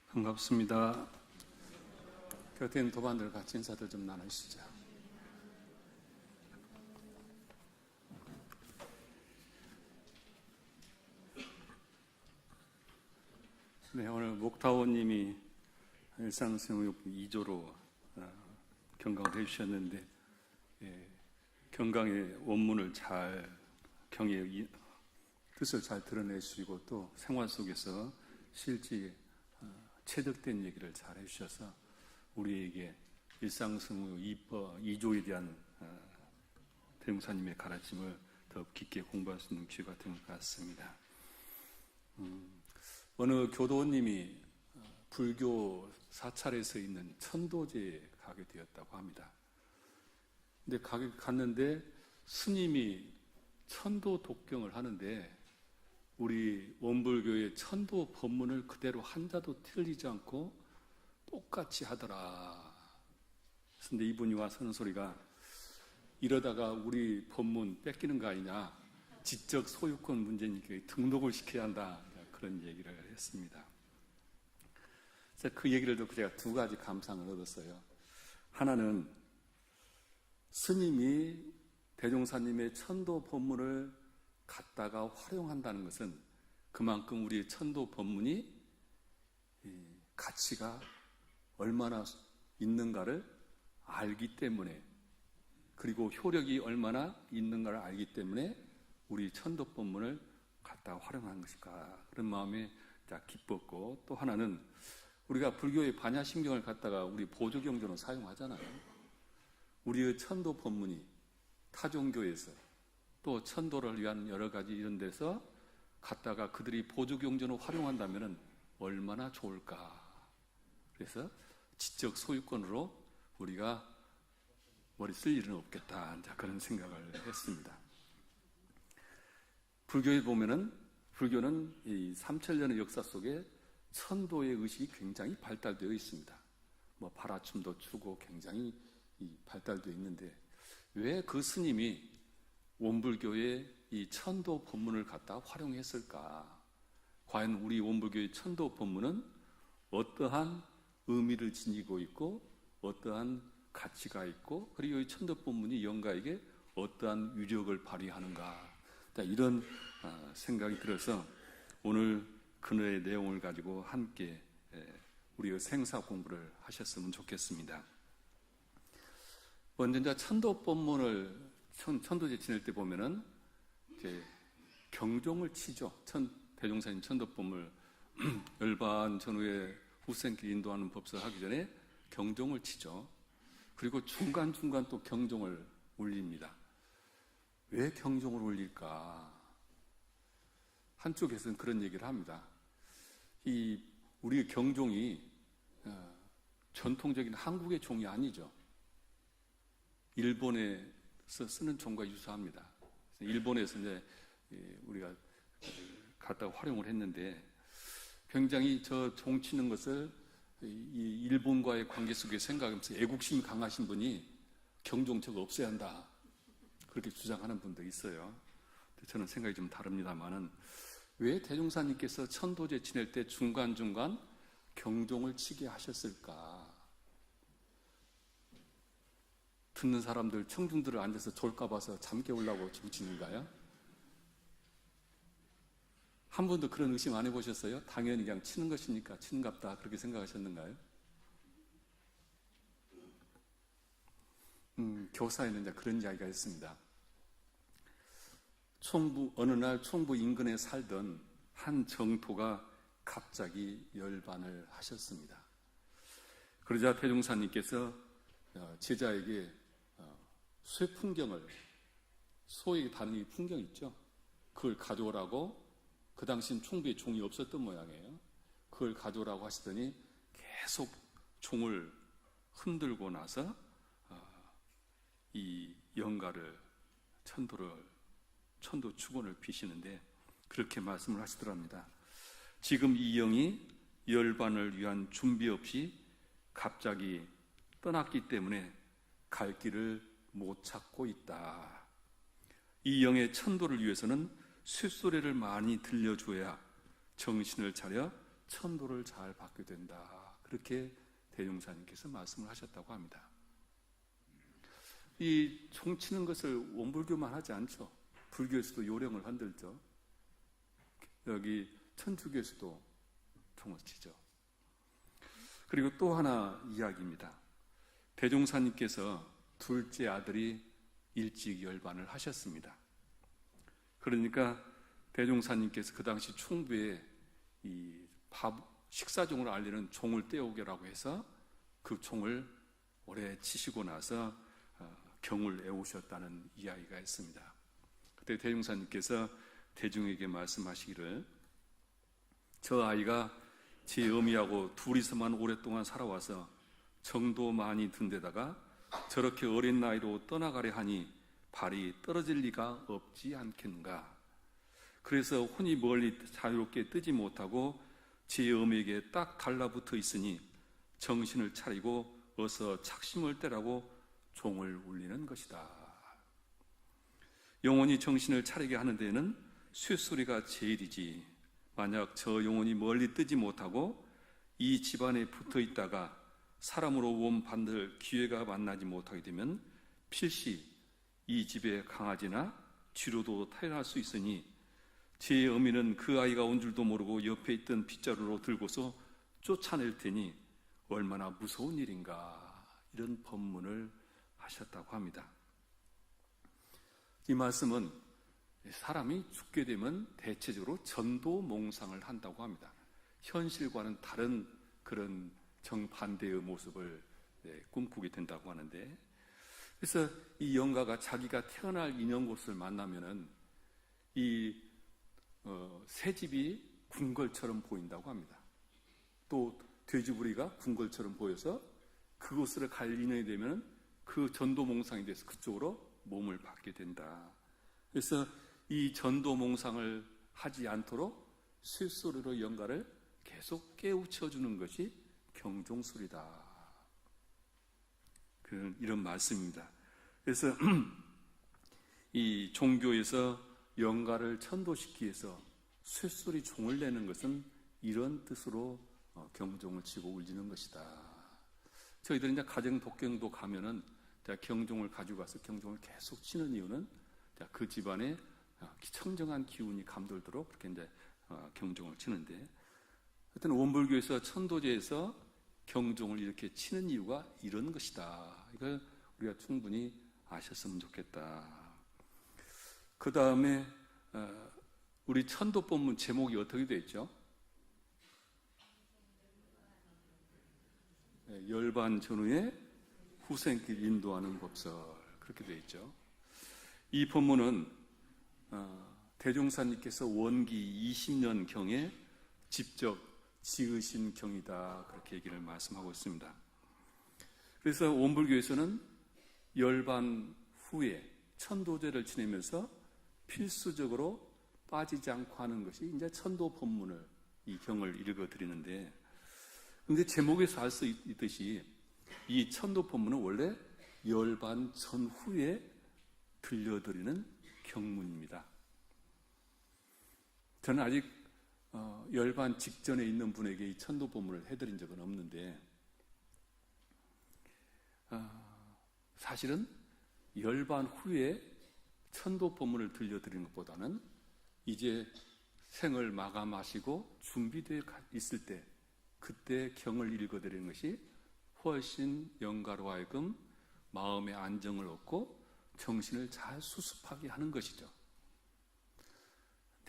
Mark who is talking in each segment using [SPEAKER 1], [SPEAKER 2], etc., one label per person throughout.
[SPEAKER 1] 반갑습니다. 곁에 있는 도반들 같이 인사들 좀 나누시죠. 네, 오늘 목타오님이 일상생활 2조로 경강을 해주셨는데, 경강의 원문을 잘 경의 뜻을 잘 드러내주시고 또 생활 속에서 실제 체득된 얘기를 잘 해주셔서 우리에게 일상생활 2조에 대한 대종사님의 가르침을 더 깊게 공부할 수 있는 기회가 된 것 같습니다. 어느 교도님이 불교 사찰에서 있는 천도제에 가게 되었다고 합니다. 근데 갔는데 스님이 천도 독경을 하는데 우리 원불교의 천도 법문을 그대로 한자도 틀리지 않고 똑같이 하더라. 근데 이분이 와서 하는 소리가, 이러다가 우리 법문 뺏기는 거 아니냐, 지적 소유권 문제니까 등록을 시켜야 한다, 그런 얘기를 했습니다. 그래서 그 얘기를 듣고 제가 두 가지 감상을 얻었어요. 하나는 스님이 대종사님의 천도 법문을 갖다가 활용한다는 것은 그만큼 우리 천도 법문이 가치가 얼마나 있는가를 알기 때문에, 그리고 효력이 얼마나 있는가를 알기 때문에 우리 천도 법문을 갖다가 활용한 것일까, 그런 마음에 기뻤고, 또 하나는 우리가 불교의 반야심경을 갖다가 우리 보조경전으로 사용하잖아요. 우리의 천도 법문이 타종교에서 또 천도를 위한 여러 가지 이런 데서 갖다가 그들이 보조경전을 활용한다면 얼마나 좋을까. 그래서 지적 소유권으로 우리가 머리 쓸 일은 없겠다, 그런 생각을 했습니다. 불교에 보면은, 불교는 이 3000년의 역사 속에 천도의 의식이 굉장히 발달되어 있습니다. 발아춤도 추고 굉장히 발달되어 있는데, 왜 그 스님이 원불교의 이 천도 법문을 갖다 활용했을까? 과연 우리 원불교의 천도 법문은 어떠한 의미를 지니고 있고 어떠한 가치가 있고, 그리고 이 천도 법문이 영가에게 어떠한 위력을 발휘하는가, 이런 생각이 들어서 오늘 그의 내용을 가지고 함께 우리의 생사 공부를 하셨으면 좋겠습니다. 먼저 천도 법문을 천도제 지낼 때 보면은 이제 경종을 치죠. 대종사님 천도 법문을 열반 전후에 후생길 인도하는 법설 하기 전에 경종을 치죠. 그리고 중간중간 또 경종을 울립니다. 왜 경종을 울릴까? 한쪽에서는 그런 얘기를 합니다. 우리 경종이 전통적인 한국의 종이 아니죠. 일본에서 쓰는 종과 유사합니다. 일본에서 이제 우리가 갖다가 활용을 했는데, 굉장히 저 종 치는 것을 이 일본과의 관계 속에 생각하면서 애국심이 강하신 분이 경종 저거 없애야 한다, 그렇게 주장하는 분도 있어요. 저는 생각이 좀 다릅니다만은, 왜 대종사님께서 천도제 지낼 때 중간중간 경종을 치게 하셨을까? 듣는 사람들, 청중들을 앉아서 졸까 봐서 잠 깨우려고 치는가요? 한 번도 그런 의심 안 해보셨어요? 당연히 그냥 치는 것이니까 치는갑다, 그렇게 생각하셨는가요? 교사에는 이제 그런 이야기가 있습니다. 어느 날 총부 인근에 살던 한 정토가 갑자기 열반을 하셨습니다. 그러자 대종사님께서 제자에게 쇠풍경을, 소에게 다는 이 풍경 있죠? 그걸 가져오라고, 그 당시엔 총부에 종이 없었던 모양이에요. 그걸 가져오라고 하시더니 계속 종을 흔들고 나서 이 영가를, 천도 축원을 비시는데 그렇게 말씀을 하시더랍니다. 지금 이 영이 열반을 위한 준비 없이 갑자기 떠났기 때문에 갈 길을 못 찾고 있다. 이 영의 천도를 위해서는 쇳소리를 많이 들려줘야 정신을 차려 천도를 잘 받게 된다. 그렇게 대종사님께서 말씀을 하셨다고 합니다. 이 종치는 것을 원불교만 하지 않죠. 불교에서도 요령을 흔들죠. 여기 천주교에서도 종을 치죠. 그리고 또 하나 이야기입니다. 대종사님께서 둘째 아들이 일찍 열반을 하셨습니다. 그러니까 대종사님께서 그 당시 총부에 이 식사종을 알리는 종을 떼오게라고 해서 그 종을 오래 치시고 나서 경을 애우셨다는 이야기가 있습니다. 그때 대종사님께서 대중에게 말씀하시기를, 저 아이가 제 어미하고 둘이서만 오랫동안 살아와서 정도 많이 든 데다가 저렇게 어린 나이로 떠나가려 하니 발이 떨어질 리가 없지 않겠는가. 그래서 혼이 멀리 자유롭게 뜨지 못하고 제 어미에게 딱 달라붙어 있으니 정신을 차리고 어서 착심을 떼라고 종을 울리는 것이다. 영혼이 정신을 차리게 하는 데에는 쇳소리가 제일이지. 만약 저 영혼이 멀리 뜨지 못하고 이 집안에 붙어 있다가 사람으로 원 받을 기회가 만나지 못하게 되면 필시 이 집에 강아지나 쥐로도 태어날 수 있으니 제 어미는 그 아이가 온 줄도 모르고 옆에 있던 빗자루로 들고서 쫓아낼 테니 얼마나 무서운 일인가. 이런 법문을 하셨다고 합니다. 이 말씀은 사람이 죽게 되면 대체적으로 전도몽상을 한다고 합니다. 현실과는 다른 그런 정반대의 모습을 꿈꾸게 된다고 하는데, 그래서 이 영가가 자기가 태어날 인연곳을 만나면은 이 새집이 궁궐처럼 보인다고 합니다. 또 돼지부리가 궁궐처럼 보여서 그곳으로 갈 인연이 되면 그 전도몽상이 돼서 그쪽으로 몸을 받게 된다. 그래서 이 전도몽상을 하지 않도록 쇳소리로 영가를 계속 깨우쳐주는 것이 경종술이다. 이런 말씀입니다. 그래서 이 종교에서 영가를 천도시키기 위해서 쇳소리 종을 내는 것은 이런 뜻으로 경종을 치고 울리는 것이다. 저희들은 이제 가정 독경도 가면은 경종을 가지고 가서 경종을 계속 치는 이유는 그 집안에 청정한 기운이 감돌도록 그렇게 이제 경종을 치는데, 하여튼 원불교에서 천도제에서 경종을 이렇게 치는 이유가 이런 것이다. 이걸 우리가 충분히 아셨으면 좋겠다. 그 다음에 우리 천도법문 제목이 어떻게 되어 있죠? 열반 전후에 후생길 인도하는 법설, 그렇게 되어 있죠. 이 법문은 대종사님께서 원기 20년경에 직접 지으신 경이다, 그렇게 얘기를 말씀하고 있습니다. 그래서 원불교에서는 열반 후에 천도제를 지내면서 필수적으로 빠지지 않고 하는 것이 이제 천도 법문을, 이 경을 읽어드리는데, 근데 제목에서 알 수 있듯이 이 천도 법문은 원래 열반 전후에 들려드리는 경문입니다. 저는 아직 열반 직전에 있는 분에게 이 천도 법문을 해드린 적은 없는데, 사실은 열반 후에 천도 법문을 들려드리는 것보다는 이제 생을 마감하시고 준비되어 있을 때, 그때 경을 읽어드리는 것이 훨씬 영가로 하여금 마음의 안정을 얻고 정신을 잘 수습하게 하는 것이죠.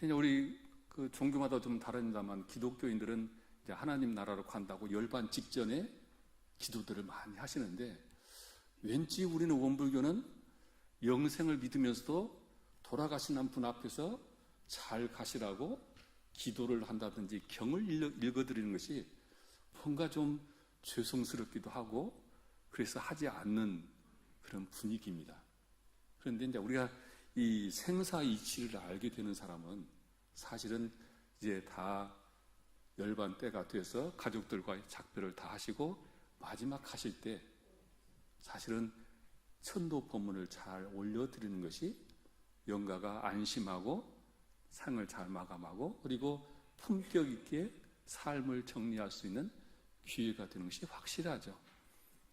[SPEAKER 1] 우리 그 종교마다 좀 다릅니다만 기독교인들은 이제 하나님 나라로 간다고 열반 직전에 기도들을 많이 하시는데, 왠지 우리는 원불교는 영생을 믿으면서도 돌아가신 분 앞에서 잘 가시라고 기도를 한다든지 경을 읽어드리는 것이 뭔가 좀 죄송스럽기도 하고 그래서 하지 않는 그런 분위기입니다. 그런데 이제 우리가 이 생사 이치를 알게 되는 사람은 사실은 이제 다 열반 때가 돼서 가족들과의 작별을 다 하시고 마지막 하실 때 사실은 천도 법문을 잘 올려드리는 것이 영가가 안심하고 상을 잘 마감하고 그리고 품격 있게 삶을 정리할 수 있는 기회가 되는 것이 확실하죠.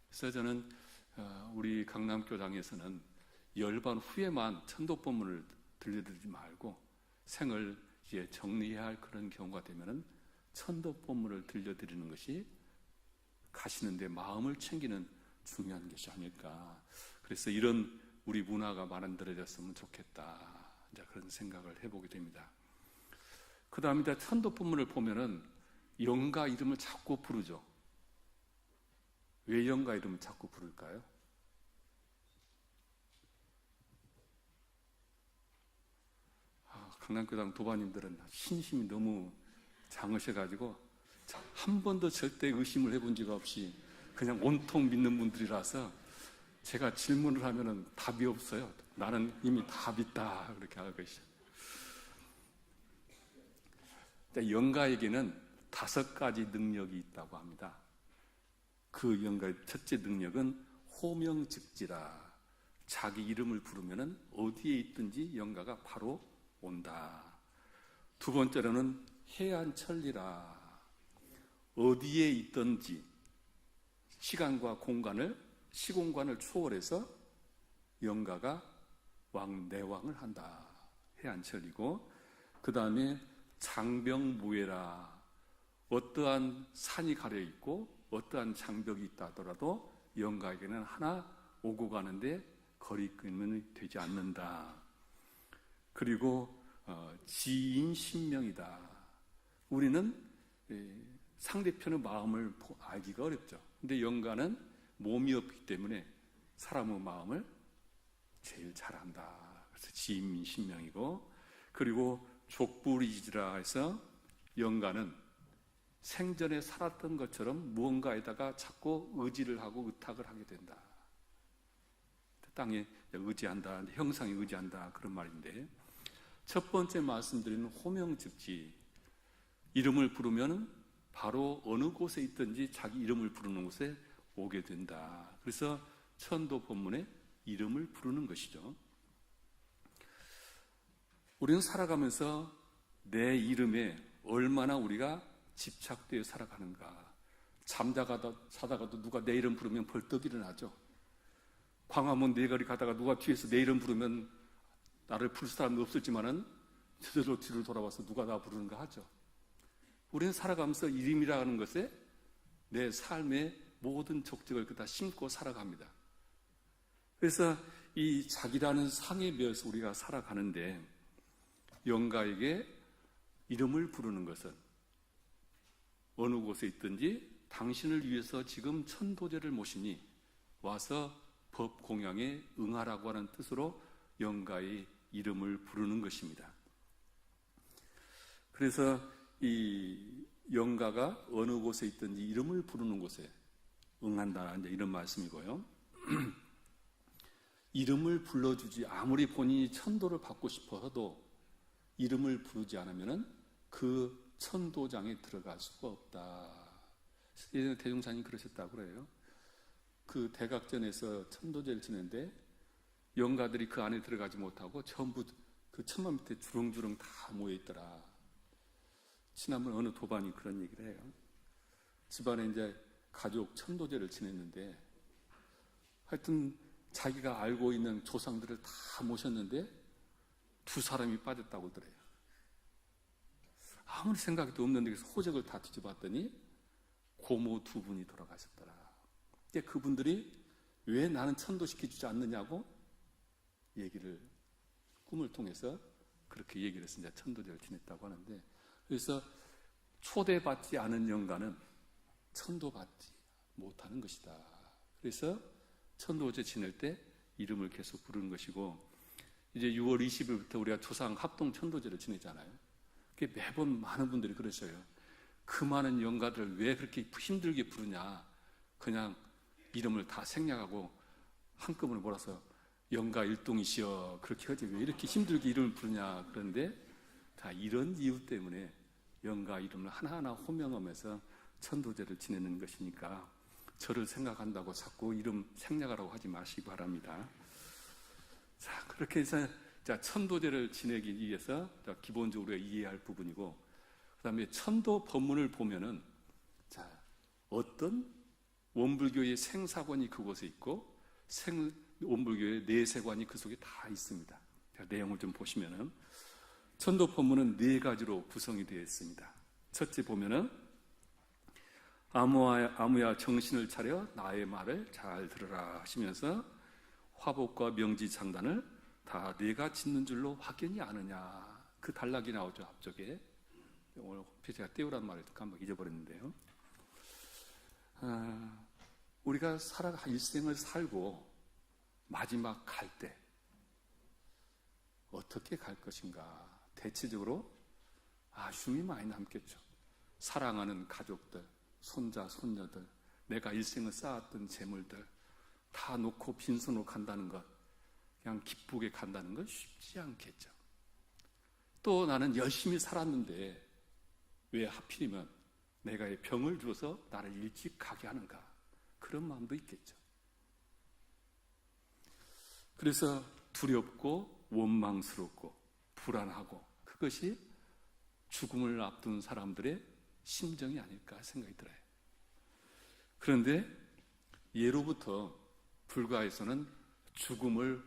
[SPEAKER 1] 그래서 저는 우리 강남교당에서는 열반 후에만 천도법문을 들려드리지 말고 생을 이제 정리해야 할 그런 경우가 되면은 천도법문을 들려드리는 것이 가시는데 마음을 챙기는 중요한 것이 아닐까. 그래서 이런 우리 문화가 만들어졌으면 좋겠다. 이제 그런 생각을 해보게 됩니다. 그 다음에 천도법문을 보면은 영가 이름을 자꾸 부르죠. 왜 영가 이름을 자꾸 부를까요? 강남교당 도반님들은 신심이 너무 장으셔가지고 한 번도 절대 의심을 해본 적 없이 그냥 온통 믿는 분들이라서 제가 질문을 하면은 답이 없어요. 나는 이미 답 있다 그렇게 하고 계셔. 영가에게는 5가지 능력이 있다고 합니다. 그 영가의 첫째 능력은 호명즉지라. 자기 이름을 부르면은 어디에 있든지 영가가 바로 온다. 두 번째로는 해안천리라. 어디에 있든지 시간과 시공간을 초월해서 영가가 내왕을 한다. 해안천리고, 그 다음에 장벽무예라. 어떠한 산이 가려 있고 어떠한 장벽이 있다 하더라도 영가에게는 하나 오고 가는데 거리낌은 되지 않는다. 그리고 지인신명이다. 우리는 상대편의 마음을 알기가 어렵죠. 근데 영가는 몸이 없기 때문에 사람의 마음을 제일 잘 안다. 그래서 지인신명이고, 그리고 족부리지라 해서 영가는 생전에 살았던 것처럼 무언가에다가 자꾸 의지를 하고 의탁을 하게 된다. 땅에 의지한다, 형상에 의지한다, 그런 말인데, 첫 번째 말씀드리는 호명즉지, 이름을 부르면 바로 어느 곳에 있든지 자기 이름을 부르는 곳에 오게 된다. 그래서 천도 법문에 이름을 부르는 것이죠. 우리는 살아가면서 내 이름에 얼마나 우리가 집착되어 살아가는가. 자다가도 누가 내 이름 부르면 벌떡 일어나죠. 광화문 네거리 가다가 누가 뒤에서 내 이름 부르면 나를 부를 사람도 없을지만은 저절로 뒤를 돌아와서 누가 나 부르는가 하죠. 우리는 살아가면서 이름이라는 것에 내 삶의 모든 족적을 그다 심고 살아갑니다. 그래서 이 자기라는 상에 비해서 우리가 살아가는데, 영가에게 이름을 부르는 것은 어느 곳에 있든지 당신을 위해서 지금 천도제를 모시니 와서 법 공양에 응하라고 하는 뜻으로 영가의 이름을 부르는 것입니다. 그래서 이 영가가 어느 곳에 있든지 이름을 부르는 곳에 응한다, 이런 말씀이고요. 이름을 불러주지, 아무리 본인이 천도를 받고 싶어도 이름을 부르지 않으면 그 천도장에 들어갈 수가 없다. 예전에 대종사님 그러셨다고 그래요. 그 대각전에서 천도제를 지내는데 영가들이 그 안에 들어가지 못하고 전부 그 천막 밑에 주렁주렁 다 모여있더라. 지난번 어느 도반이 그런 얘기를 해요. 집안에 이제 가족 천도제를 지냈는데 하여튼 자기가 알고 있는 조상들을 다 모셨는데 2사람이 빠졌다고 그래요. 아무리 생각도 없는데 그래서 호적을 다 뒤져봤더니 고모 2분이 돌아가셨더라. 근데 그분들이 왜 나는 천도시켜주지 않느냐고 얘기를, 꿈을 통해서 그렇게 얘기를 해서 이제 천도제를 지냈다고 하는데, 그래서 초대받지 않은 영가는 천도받지 못하는 것이다. 그래서 천도제 지낼 때 이름을 계속 부르는 것이고, 이제 6월 20일부터 우리가 조상 합동 천도제를 지내잖아요. 그게 매번 많은 분들이 그러셔요. 그 많은 영가들을 왜 그렇게 힘들게 부르냐. 그냥 이름을 다 생략하고 한꺼번에 몰아서 영가 일동이시여 그렇게 하지 왜 이렇게 힘들게 이름을 부르냐. 그런데 다 이런 이유 때문에 영가 이름을 하나하나 호명하면서 천도제를 지내는 것이니까 저를 생각한다고 자꾸 이름 생략하라고 하지 마시기 바랍니다. 자, 그렇게 해서 천도제를 지내기 위해서 기본적으로 이해할 부분이고, 그 그다음에 천도 법문을 보면은 자, 어떤 원불교의 생사관이 그곳에 있고 원불교의 내세관이 그 속에 다 있습니다. 내용을 좀 보시면은 천도 법문은 4가지로 구성이 되어 있습니다. 첫째 보면은 아무야 정신을 차려 나의 말을 잘 들으라 하시면서 화복과 명지장단을 다 내가 짓는 줄로 확연히 아느냐, 그 단락이 나오죠. 앞쪽에. 오늘 제가 띄우란 말을 한번 잊어버렸는데요. 우리가 일생을 살고 마지막 갈 때 어떻게 갈 것인가, 대체적으로 아쉬움이 많이 남겠죠. 사랑하는 가족들, 손자, 손녀들, 내가 일생을 쌓았던 재물들 다 놓고 빈손으로 간다는 것, 그냥 기쁘게 간다는 건 쉽지 않겠죠. 또 나는 열심히 살았는데 왜 하필이면 내가 병을 주어서 나를 일찍 가게 하는가, 그런 마음도 있겠죠. 그래서 두렵고 원망스럽고 불안하고, 그것이 죽음을 앞둔 사람들의 심정이 아닐까 생각이 들어요. 그런데 예로부터 불가에서는 죽음을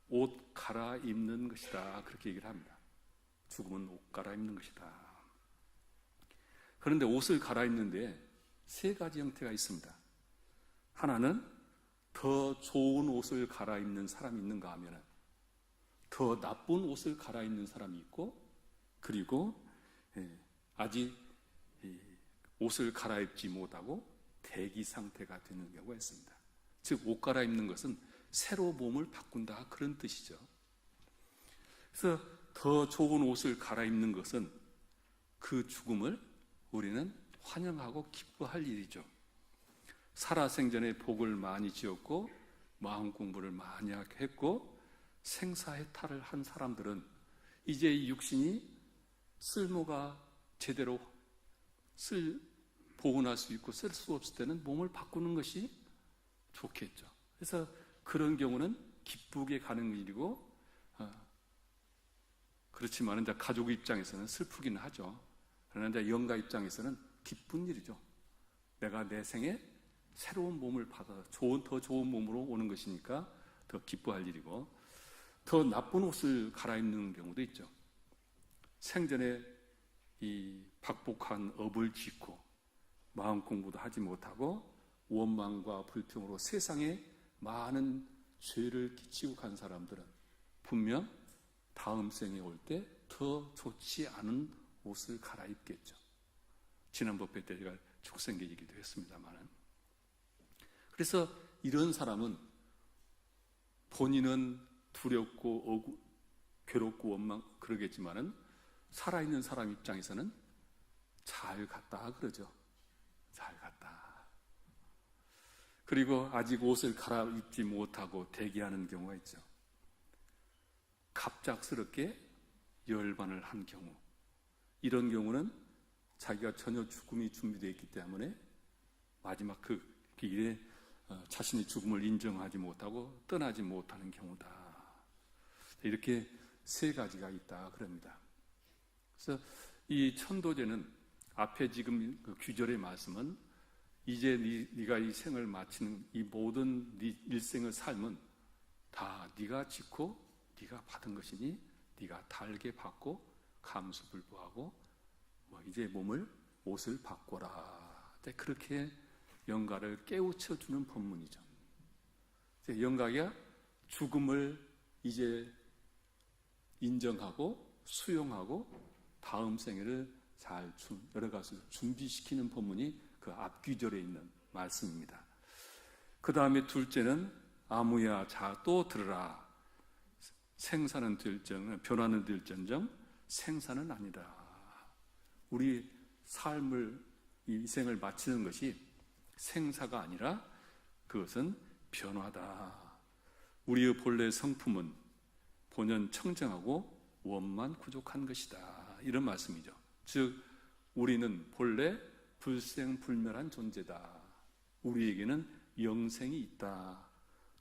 [SPEAKER 1] 옷 갈아입는 것이다, 그렇게 얘기를 합니다. 죽음은 옷 갈아입는 것이다. 그런데 옷을 갈아입는데 3가지 형태가 있습니다. 하나는 더 좋은 옷을 갈아입는 사람이 있는가 하면 더 나쁜 옷을 갈아입는 사람이 있고, 그리고 아직 옷을 갈아입지 못하고 대기 상태가 되는 경우가 있습니다. 즉, 옷 갈아입는 것은 새로 몸을 바꾼다, 그런 뜻이죠. 그래서 더 좋은 옷을 갈아입는 것은 그 죽음을 우리는 환영하고 기뻐할 일이죠. 살아생전에 복을 많이 지었고 마음 공부를 많이 했고 생사해탈을 한 사람들은 이제 이 육신이 쓸모가 제대로 보존할 수 있고 쓸 수 없을 때는 몸을 바꾸는 것이 좋겠죠. 그래서 그런 경우는 기쁘게 가는 일이고, 그렇지만 이제 가족 입장에서는 슬프기는 하죠. 그러나 이제 영가 입장에서는 기쁜 일이죠. 내가 내 생에 새로운 몸을 받아 더 좋은 몸으로 오는 것이니까 더 기뻐할 일이고, 더 나쁜 옷을 갈아입는 경우도 있죠. 생전에 이 박복한 업을 짓고 마음 공부도 하지 못하고 원망과 불평으로 세상에 많은 죄를 끼치고 간 사람들은 분명 다음 생에 올 때 더 좋지 않은 옷을 갈아입겠죠. 지난 법회 때 제가 축생계 얘기도 했습니다만, 그래서 이런 사람은 본인은 두렵고 괴롭고 원망 그러겠지만은 살아있는 사람 입장에서는 잘 갔다 그러죠. 잘 갔다. 그리고 아직 옷을 갈아입지 못하고 대기하는 경우가 있죠. 갑작스럽게 열반을 한 경우, 이런 경우는 자기가 전혀 죽음이 준비되어 있기 때문에 마지막 그 길에 자신의 죽음을 인정하지 못하고 떠나지 못하는 경우다. 이렇게 3가지가 있다 그럽니다. 그래서 이 천도제는 앞에 지금 그 규절의 말씀은 이제 네가 이 생을 마치는 이 모든 네 일생의 삶은 다 네가 짓고 네가 받은 것이니 네가 달게 받고 감수불부하고 이제 옷을 바꿔라. 그렇게 영가를 깨우쳐주는 법문이죠. 영가가 죽음을 이제 인정하고 수용하고 다음 생애를 잘 여러 가지 준비시키는 법문이 그 앞귀절에 있는 말씀입니다. 그 다음에 둘째는 아무야 자 또 들으라. 생사는 될정 변화는 될전정 생사는 아니다. 우리 삶을 이 생을 마치는 것이 생사가 아니라 그것은 변화다. 우리의 본래 성품은 본연 청정하고 원만 부족한 것이다. 이런 말씀이죠. 즉 우리는 본래 불생불멸한 존재다. 우리에게는 영생이 있다.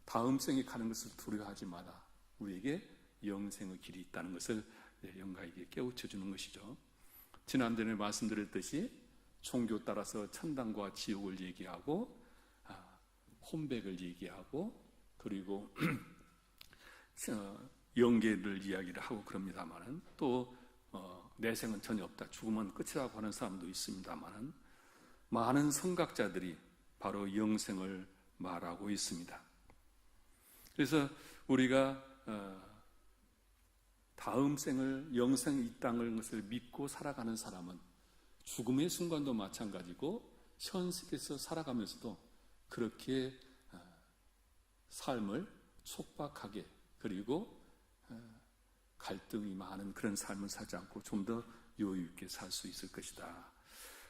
[SPEAKER 1] 다음 생에 가는 것을 두려워하지 마라. 우리에게 영생의 길이 있다는 것을 영가에게 깨우쳐 주는 것이죠. 지난번에 말씀드렸듯이 종교 따라서 천당과 지옥을 얘기하고 혼백을 얘기하고 그리고 영계를 이야기를 하고 그럽니다만은 또 내생은 전혀 없다, 죽으면 끝이라고 하는 사람도 있습니다만은 많은 성각자들이 바로 영생을 말하고 있습니다. 그래서 우리가 다음 생을 영생 이 땅을 것을 믿고 살아가는 사람은 죽음의 순간도 마찬가지고 현실에서 살아가면서도 그렇게 삶을 촉박하게 그리고 갈등이 많은 그런 삶을 살지 않고 좀 더 여유 있게 살 수 있을 것이다.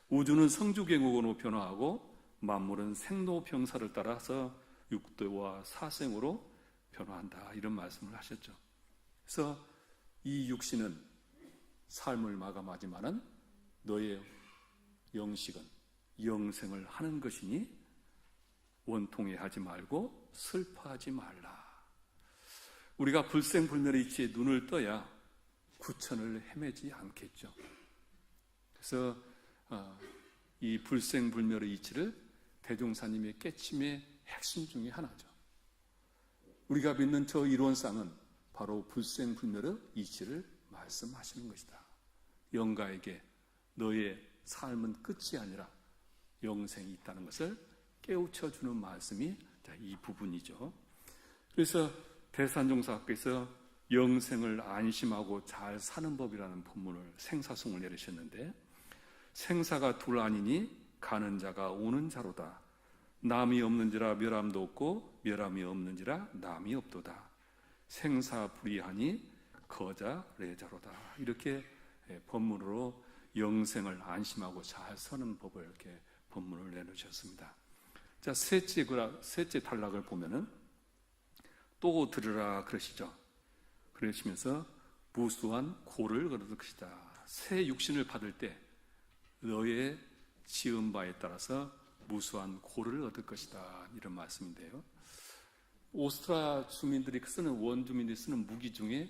[SPEAKER 1] 우주는 성주경옥으로 변화하고 만물은 생로병사를 따라서 육도와 사생으로 변화한다, 이런 말씀을 하셨죠. 그래서 이 육신은 삶을 마감하지만은 너의 영식은 영생을 하는 것이니 원통해하지 말고 슬퍼하지 말라. 우리가 불생불멸의 이치에 눈을 떠야 구천을 헤매지 않겠죠. 그래서 이 불생불멸의 이치를 대종사님의 깨침의 핵심 중에 하나죠. 우리가 믿는 저 이론상은 바로 불생불멸의 이치를 말씀하시는 것이다. 영가에게 너의 삶은 끝이 아니라 영생이 있다는 것을 깨우쳐주는 말씀이 이 부분이죠. 그래서 대산종사께서 영생을 안심하고 잘 사는 법이라는 본문을 생사송을 내리셨는데, 생사가 둘 아니니 가는 자가 오는 자로다. 남이 없는지라 멸함도 없고 멸함이 없는지라 남이 없도다. 생사불이하니 거자 레자로다. 이렇게 본문으로 영생을 안심하고 잘 사는 법을 이렇게 본문을 내놓으셨습니다. 자, 셋째 단락을 보면은 또 들으라 그러시죠. 그러시면서 무수한 고를 얻을 것이다. 새 육신을 받을 때 너의 지은 바에 따라서 무수한 고를 얻을 것이다, 이런 말씀인데요. 오스트라 주민들이 쓰는, 원주민들이 쓰는 무기 중에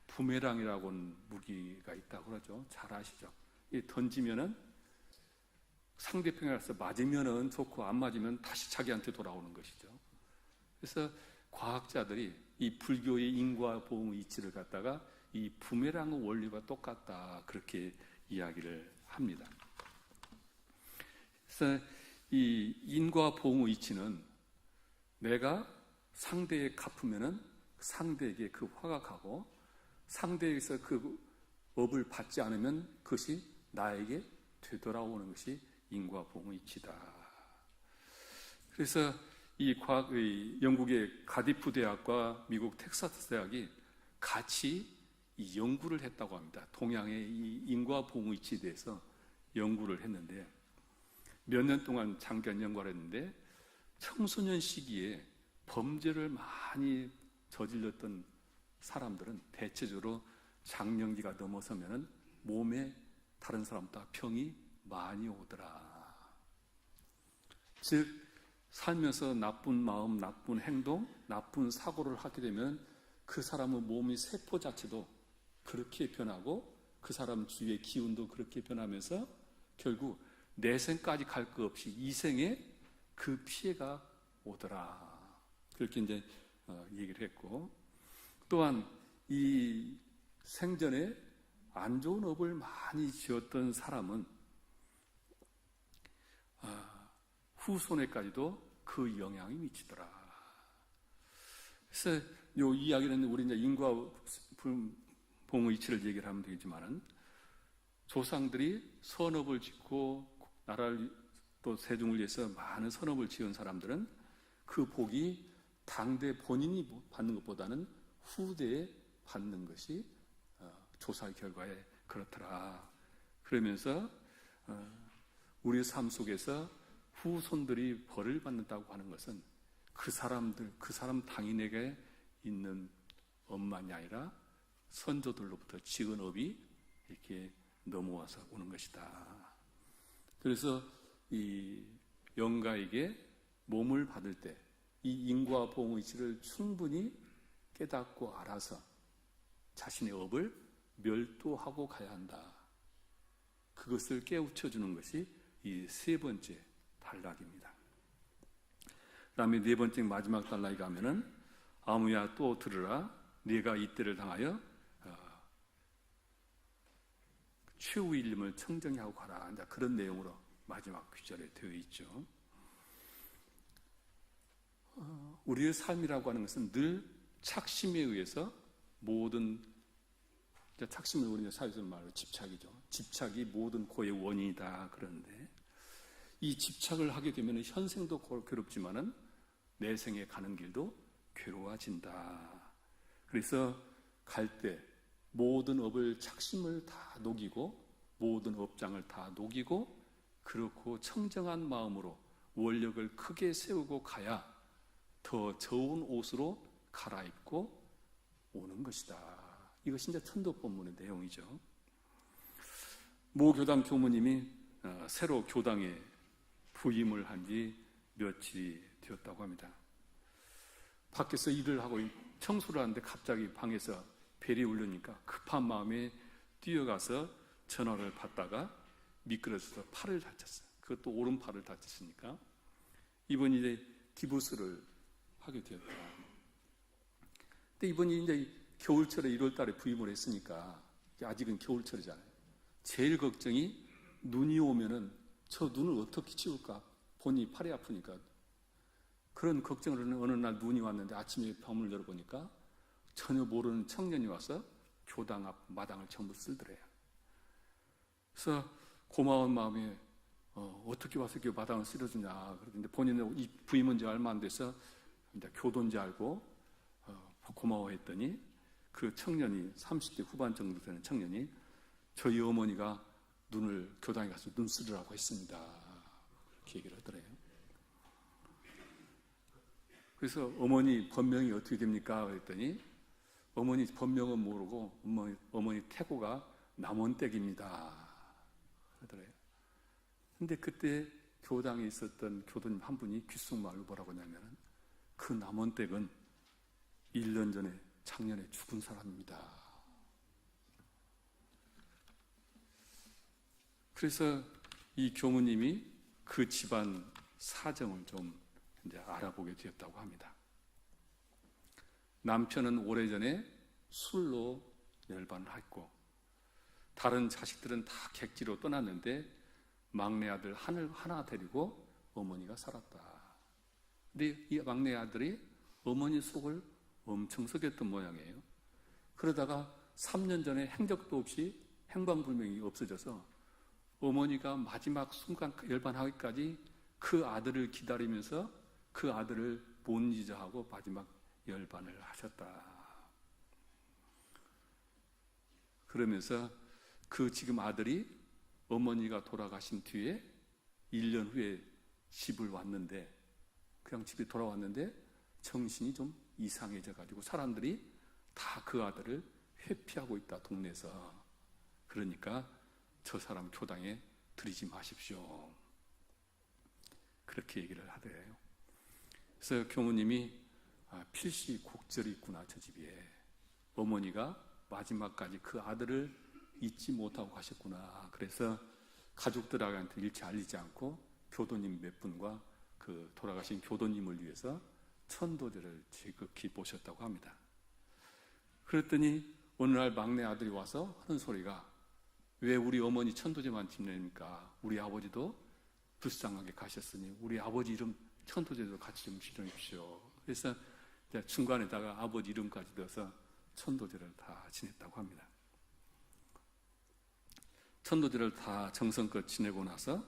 [SPEAKER 1] 부메랑이라고 하는 무기가 있다고 그러죠. 잘 아시죠? 던지면은 상대편에 가서 맞으면은 좋고 안 맞으면 다시 자기한테 돌아오는 것이죠. 그래서 과학자들이 이 불교의 인과 보응의 이치를 갖다가 이 부메랑의 원리와 똑같다, 그렇게 이야기를 합니다. 그래서 이 인과 보응의 이치는 내가 상대에 갚으면은 상대에게 그 화가 가고, 상대에게서 그 업을 받지 않으면 그것이 나에게 되돌아오는 것이 인과 보응의 이치다. 그래서 이 영국의 가디프 대학과 미국 텍사스 대학이 같이 이 연구를 했다고 합니다. 동양의 이 인과 보응의 이치에 대해서 연구를 했는데, 몇 년 동안 장기간 연구를 했는데, 청소년 시기에 범죄를 많이 저질렀던 사람들은 대체적으로 장년기가 넘어서면은 몸에 다른 사람보다 병이 많이 오더라. 즉, 살면서 나쁜 마음, 나쁜 행동, 나쁜 사고를 하게 되면 그 사람의 몸의 세포 자체도 그렇게 변하고 그 사람 주위의 기운도 그렇게 변하면서 결국 내생까지 갈 것 없이 이생에 그 피해가 오더라. 그렇게 이제 얘기를 했고, 또한 이 생전에 안 좋은 업을 많이 지었던 사람은 후손에까지도 그 영향이 미치더라. 그래서 이 이야기는 우리 이제 인과 보응의 이치를 얘기를 하면 되겠지만은, 조상들이 선업을 짓고 나라를 또 세종을 위해서 많은 선업을 지은 사람들은 그 복이 당대 본인이 받는 것보다는 후대에 받는 것이 조사의 결과에 그렇더라. 그러면서 우리 삶 속에서 후손들이 벌을 받는다고 하는 것은 그 사람 당인에게 있는 업만이 아니라 선조들로부터 지은 업이 이렇게 넘어와서 오는 것이다. 그래서 이 영가에게 몸을 받을 때 이 인과 보응의 이치를 충분히 깨닫고 알아서 자신의 업을 멸도하고 가야 한다. 그것을 깨우쳐주는 것이 이 세 번째 단락입니다. 그 다음에 네 번째 마지막 단락에 가면은 아무야 또 들으라 네가 이때를 당하여 최후의 일림을 청정히 하고 가라. 이제 그런 내용으로 마지막 구절에 되어 있죠. 우리의 삶이라고 하는 것은 늘 착심에 의해서 모든 착심을 우리가 사회에서 말로 집착이죠. 집착이 모든 고의 원인이다 그러는데 이 집착을 하게 되면 현생도 괴롭지만은 내생에 가는 길도 괴로워진다. 그래서 갈 때 모든 업을 착심을 다 녹이고 모든 업장을 다 녹이고 그렇고 청정한 마음으로 원력을 크게 세우고 가야 더 좋은 옷으로 갈아입고 오는 것이다. 이것이 이제 천도 본문의 내용이죠. 모 교당 교무님이 새로 교당에 부임을 한 지 며칠이 되었다고 합니다. 밖에서 일을 하고 청소를 하는데 갑자기 방에서 벨이 울리니까 급한 마음에 뛰어가서 전화를 받다가 미끄러져서 팔을 다쳤어요. 그것도 오른팔을 다쳤으니까 이번이 이제 기부스를 하게 되었다. 근데 이번이 이제 겨울철에 1월 달에 부임을 했으니까 아직은 겨울철이잖아요. 제일 걱정이 눈이 오면은 저 눈을 어떻게 치울까? 본인이 팔이 아프니까. 그런 걱정을 하는 어느 날 눈이 왔는데 아침에 방문을 열어보니까 전혀 모르는 청년이 와서 교당 앞 마당을 전부 쓸더래요. 그래서 고마운 마음에 어떻게 와서 이렇게 마당을 쓸어주냐. 그러는데 본인은 이 부임한 지 얼마 안 돼서 이제 교도인지 알고 고마워했더니 그 청년이 30대 후반 정도 되는 청년이 저희 어머니가 눈을 교당에 가서 눈 쓰으라고 했습니다. 그렇게 얘기를 하더래요. 그래서 어머니 본명이 어떻게 됩니까? 그랬더니 어머니 본명은 모르고 어머니 태고가 남원댁입니다. 그러더래요. 근데 그때 교당에 있었던 교도님 한 분이 귓속말로 뭐라고 하냐면 그 남원댁은 1년 전에 작년에 죽은 사람입니다. 그래서 이 교무님이 그 집안 사정을 좀 이제 알아보게 되었다고 합니다. 남편은 오래전에 술로 열반을 했고 다른 자식들은 다 객지로 떠났는데 막내 아들 하나 데리고 어머니가 살았다. 근데 이 막내 아들이 어머니 속을 엄청 썩였던 모양이에요. 그러다가 3년 전에 행적도 없이 행방불명이 없어져서 어머니가 마지막 순간 열반하기까지 그 아들을 기다리면서 그 아들을 못 잊어하고 마지막 열반을 하셨다. 그러면서 그 지금 아들이 어머니가 돌아가신 뒤에 1년 후에 집을 왔는데 그냥 집에 돌아왔는데 정신이 좀 이상해져 가지고 사람들이 다 그 아들을 회피하고 있다 동네에서. 그러니까 저 사람 교당에 들이지 마십시오. 그렇게 얘기를 하더래요. 그래서 교무님이 필시 곡절이 있구나 저 집에. 어머니가 마지막까지 그 아들을 잊지 못하고 가셨구나. 그래서 가족들한테 일체 알리지 않고 교도님 몇 분과 그 돌아가신 교도님을 위해서 천도제를 지극히 보셨다고 합니다. 그랬더니 어느 날 막내 아들이 와서 하는 소리가 왜 우리 어머니 천도제만 지냅니까? 우리 아버지도 불쌍하게 가셨으니 우리 아버지 이름 천도제도 같이 좀 지내십시오. 그래서 중간에다가 아버지 이름까지 넣어서 천도제를 다 지냈다고 합니다. 천도제를 다 정성껏 지내고 나서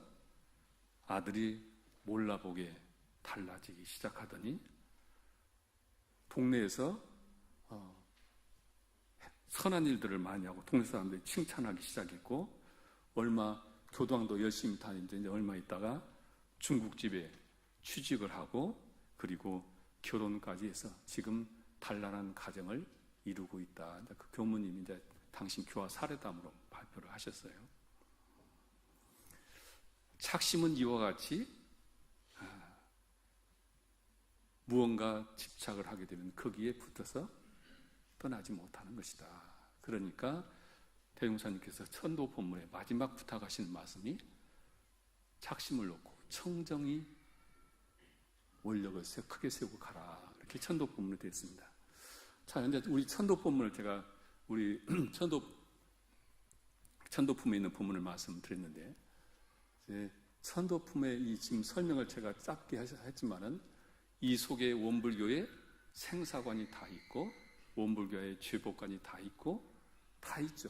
[SPEAKER 1] 아들이 몰라보게 달라지기 시작하더니 동네에서 선한 일들을 많이 하고 동네 사람들이 칭찬하기 시작했고 얼마 교당도 열심히 다니는데 이제 얼마 있다가 중국집에 취직을 하고 그리고 결혼까지 해서 지금 단란한 가정을 이루고 있다. 그 교무님이 이제 당신 교화 사례담으로 발표를 하셨어요. 착심은 이와 같이 무언가 집착을 하게 되면 거기에 붙어서 떠나지 못하는 것이다. 그러니까 대종사님께서 천도 본문의 마지막 부탁하시는 말씀이 작심을 놓고 청정히 원력을 크게 세우고 가라, 이렇게 천도 본문이 되어 있습니다. 자, 근데 우리 천도 본문을 제가 우리 천도품에 있는 본문을 말씀드렸는데, 이제 천도품의 이 지금 설명을 제가 짧게 했지만은 이 속에 원불교의 생사관이 다 있고 원불교의 죄복관이 다 있고 다 있죠.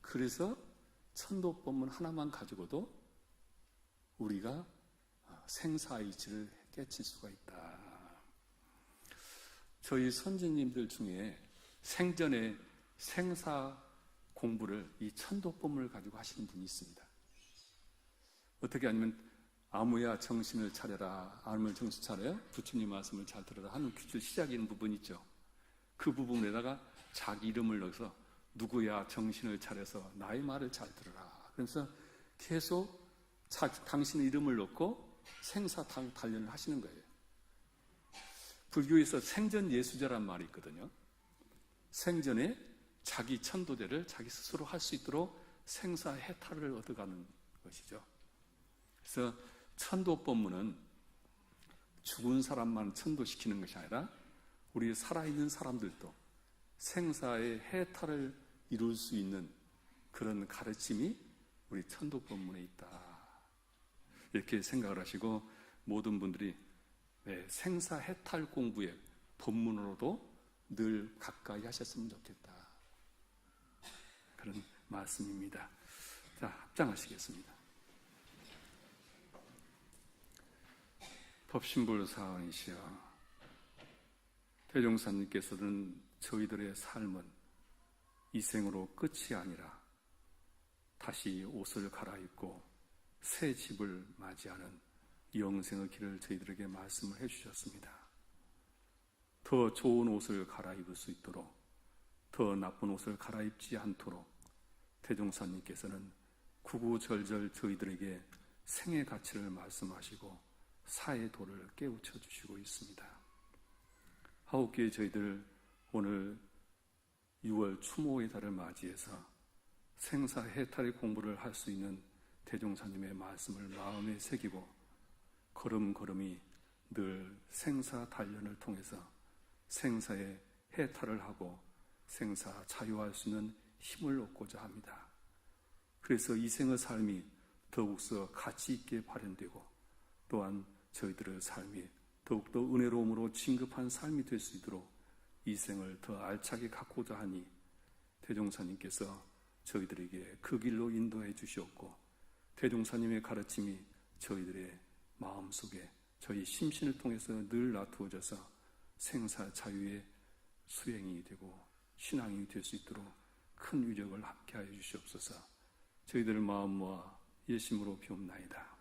[SPEAKER 1] 그래서 천도법문 하나만 가지고도 우리가 생사의 이치를 깨칠 수가 있다. 저희 선지님들 중에 생전에 생사 공부를 이 천도법문을 가지고 하시는 분이 있습니다. 어떻게 하냐면 아무야 정신을 차려라, 아무야 정신 차려요, 부처님 말씀을 잘 들어라 하는 규칙 시작이 있는 부분이 있죠. 그 부분에다가 자기 이름을 넣어서 누구야 정신을 차려서 나의 말을 잘 들어라, 그래서 계속 당신의 이름을 넣고 생사 단련을 하시는 거예요. 불교에서 생전 예수제란 말이 있거든요. 생전에 자기 천도제를 자기 스스로 할 수 있도록 생사 해탈을 얻어가는 것이죠. 그래서 천도법문은 죽은 사람만 천도시키는 것이 아니라 우리 살아있는 사람들도 생사의 해탈을 이룰 수 있는 그런 가르침이 우리 천도법문에 있다, 이렇게 생각을 하시고 모든 분들이 생사 해탈 공부의 법문으로도 늘 가까이 하셨으면 좋겠다, 그런 말씀입니다. 자, 합장하시겠습니다. 법신불사원이시여, 대종사님께서는 저희들의 삶은 이 생으로 끝이 아니라 다시 옷을 갈아입고 새 집을 맞이하는 영생의 길을 저희들에게 말씀을 해주셨습니다. 더 좋은 옷을 갈아입을 수 있도록, 더 나쁜 옷을 갈아입지 않도록 대종사님께서는 구구절절 저희들에게 생의 가치를 말씀하시고 사의 도를 깨우쳐 주시고 있습니다. 하옵기에 저희들 오늘 6월 추모의 달을 맞이해서 생사 해탈의 공부를 할 수 있는 대종사님의 말씀을 마음에 새기고 걸음걸음이 늘 생사 단련을 통해서 생사의 해탈을 하고 생사 자유할 수 있는 힘을 얻고자 합니다. 그래서 이 생의 삶이 더욱더 가치 있게 발현되고 또한 저희들의 삶이 더욱더 은혜로움으로 진급한 삶이 될 수 있도록 이 생을 더 알차게 갖고자 하니 대종사님께서 저희들에게 그 길로 인도해 주시옵고 대종사님의 가르침이 저희들의 마음속에 저희 심신을 통해서 늘 나투어져서 생사 자유의 수행이 되고 신앙이 될 수 있도록 큰 위력을 함께하여 주시옵소서. 저희들 마음 모아 예심으로 비옵나이다.